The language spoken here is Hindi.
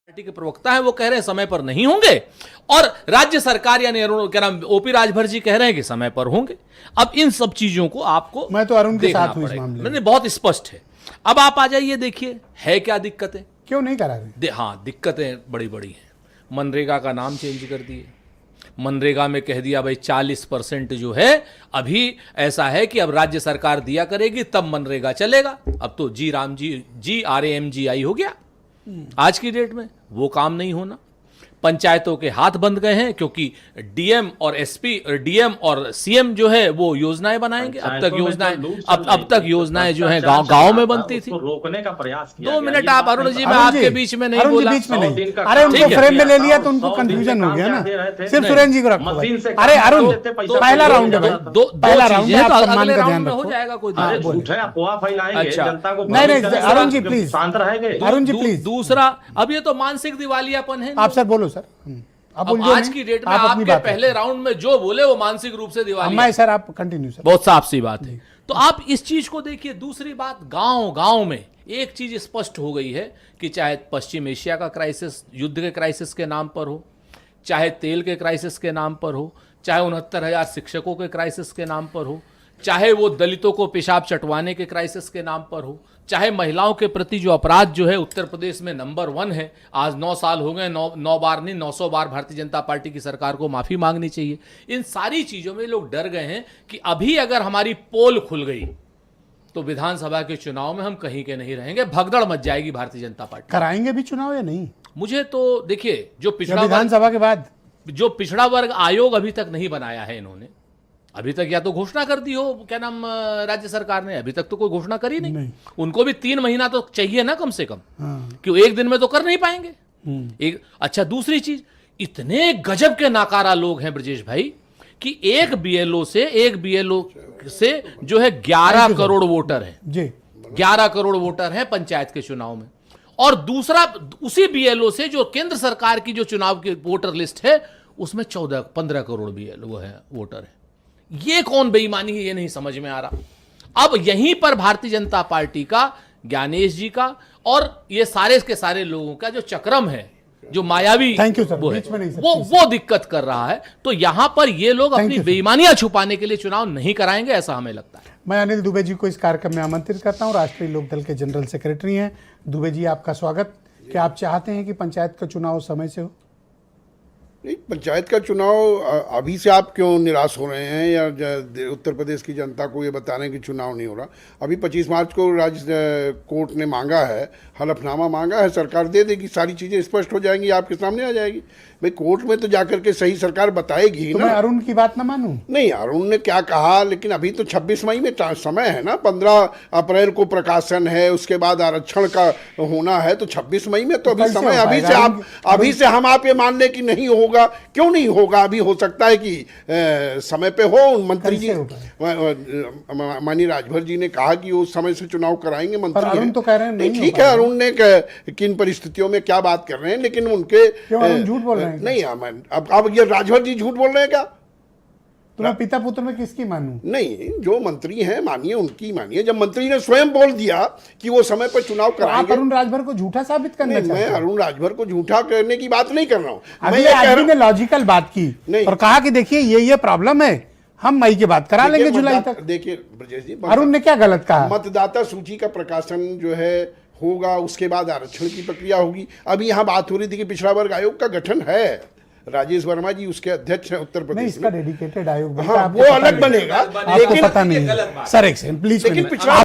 पार्टी के प्रवक्ता है वो कह रहे हैं समय पर नहीं होंगे और राज्य सरकार यानी अरुण क्या नाम ओपी राजभर जी कह रहे हैं कि समय पर होंगे। अब इन सब चीजों को आपको मैं तो अरुण के साथ हूं इस मामले में, बहुत स्पष्ट है। अब आप आ जाइए, देखिए है क्या दिक्कतें, क्यों नहीं करा रहे? हाँ दिक्कतें बड़ी बड़ी हैं। मनरेगा का नाम चेंज कर दिए, मनरेगा में कह दिया भाई 40% जो है अभी ऐसा है कि अब राज्य सरकार दिया करेगी तब मनरेगा चलेगा। अब तो GRAMGI हो गया आज की डेट में, वो काम नहीं होना। पंचायतों के हाथ बंद गए हैं क्योंकि डीएम और सीएम जो है वो योजनाएं बनाएंगे। अब तक योजनाएं जो है गांव में बनती थी। रोकने का प्रयास किया। 2 मिनट आप अरुण जी, मैं आपके बीच में नहीं बोला। अरे उनको फ्रेम में ले लिया तो उनको कंफ्यूजन हो गया ना। सिर्फ सुरेंद्र जी को रखो। अरे अरुण पहला राउंड है भाई, पहला राउंड है, आप सम्मान का ध्यान रखो। हो जाएगा कोई झूठे अफवाह फैलाएंगे जनता को। नहीं अरुण जी प्लीज, शांत रहेंगे अरुण जी प्लीज। दूसरा, अब ये तो मानसिक दिवालियापन है। आप सर बोलो सर। अब आज की डेट में आपके पहले राउंड में जो बोले वो मानसिक रूप से दिवालिया। सर आप कंटिन्यू सर। बहुत साफ सी बात है। तो आप इस चीज को देखिए। दूसरी बात, गांव में एक चीज स्पष्ट हो गई है कि चाहे पश्चिम एशिया का क्राइसिस युद्ध के क्राइसिस के नाम पर हो, चाहे तेल के क्राइसिस के नाम पर हो, चाहे 69,000 शिक्षकों के क्राइसिस के नाम पर हो, चाहे वो दलितों को पेशाब चटवाने के क्राइसिस के नाम पर हो, चाहे महिलाओं के प्रति जो अपराध जो है उत्तर प्रदेश में नंबर 1 है। आज 9 साल हो गए, 9 बार नहीं 900 बार भारतीय जनता पार्टी की सरकार को माफी मांगनी चाहिए। इन सारी चीजों में लोग डर गए हैं कि अभी अगर हमारी पोल खुल गई तो विधानसभा के चुनाव में हम कहीं के नहीं रहेंगे, भगदड़ मच जाएगी भारतीय जनता पार्टी। कराएंगे भी चुनाव या नहीं? मुझे तो देखिए, जो पिछड़ा विधानसभा के बाद जो पिछड़ा वर्ग आयोग अभी तक नहीं बनाया है इन्होंने, अभी तक या तो घोषणा कर दी हो क्या नाम राज्य सरकार ने, अभी तक तो कोई घोषणा करी नहीं। उनको भी 3 महीना तो चाहिए ना कम से कम। क्यों एक दिन में तो कर नहीं पाएंगे। अच्छा दूसरी चीज, इतने गजब के नाकारा लोग हैं ब्रजेश भाई कि एक बीएलओ से जो है 11 करोड़ वोटर है जी, 11 करोड़ वोटर हैं पंचायत के चुनाव में। और दूसरा, उसी बीएलओ से जो केंद्र सरकार की जो चुनाव की वोटर लिस्ट है उसमें 14-15 करोड़ बीएलओ है वोटर है। ये कौन बेईमानी है, ये नहीं समझ में आ रहा। अब यहीं पर भारतीय जनता पार्टी का, ज्ञानेश जी का और ये सारे के सारे लोगों का जो चक्रम है, जो मायावी वो दिक्कत कर रहा है। तो यहां पर ये लोग अपनी बेईमानियां छुपाने के लिए चुनाव नहीं कराएंगे, ऐसा हमें लगता है। मैं अनिल दुबे जी को इस कार्यक्रम में आमंत्रित करता हूं। राष्ट्रीय लोकदल के जनरल सेक्रेटरी हैं दुबे जी, आपका स्वागत। क्या आप चाहते हैं कि पंचायत का चुनाव समय से हो? नहीं, पंचायत का चुनाव अभी से आप क्यों निराश हो रहे हैं, या उत्तर प्रदेश की जनता को ये बता रहे हैं कि चुनाव नहीं हो रहा? अभी 25 मार्च को राज्य कोर्ट ने मांगा है, हलफनामा मांगा है, सरकार दे देगी, सारी चीज़ें स्पष्ट हो जाएंगी, आपके सामने आ जाएगी। भाई कोर्ट में तो जाकर के सही सरकार बताएगी तो ना। मैं अरुण की बात ना मानूं? नहीं, अरुण ने क्या कहा, लेकिन अभी तो 26 मई में समय है ना, 15 अप्रैल को प्रकाशन है, उसके बाद आरक्षण का होना है, तो 26 मई में तो अभी समय। अभी से हम आप ये मान ले कि नहीं होगा, क्यों नहीं होगा? अभी हो सकता है कि समय पे हो। मंत्री जी माननीय राजभर जी ने कहा कि वो समय से चुनाव कराएंगे। मंत्री अरुण तो कह रहे हैं नहीं। ठीक है, अरुण ने किन परिस्थितियों में क्या बात कर रहे हैं, लेकिन उनके झूठ बोल रहे हैं नहीं। अब ये राजभर जी झूठ बोल रहे हैं क्या? तो मैं पिता पुत्र में किसकी मानूं? नहीं, जो मंत्री हैं मानिए, उनकी मानिए। जब मंत्री ने स्वयं बोल दिया कि वो समय पर चुनाव कराएंगे, आप अरुण राजभर को झूठा साबित करना चाहते हैं? मैं अरुण राजभर को झूठा करने की बात नहीं कर रहा हूँ। अभी ने लॉजिकल बात की और कहा कि देखिए ये प्रॉब्लम है, हम मई के बाद करा लेंगे, जुलाई तक। देखिए ब्रजेश जी, अरुण ने क्या गलत कहा? मतदाता सूची का प्रकाशन जो है होगा, उसके बाद आरक्षण की प्रक्रिया होगी। अभी यहाँ बात हो रही थी कि पिछड़ा वर्ग आयोग का गठन है, राजेश वर्मा जी उसके अध्यक्ष हैं उत्तर प्रदेश में। इसका डेडिकेटेड आयोग हाँ, वो अलग बनेगा, लेकिन पता नहीं सर। एक सेकंड प्लीज, लेकिन पिछड़ा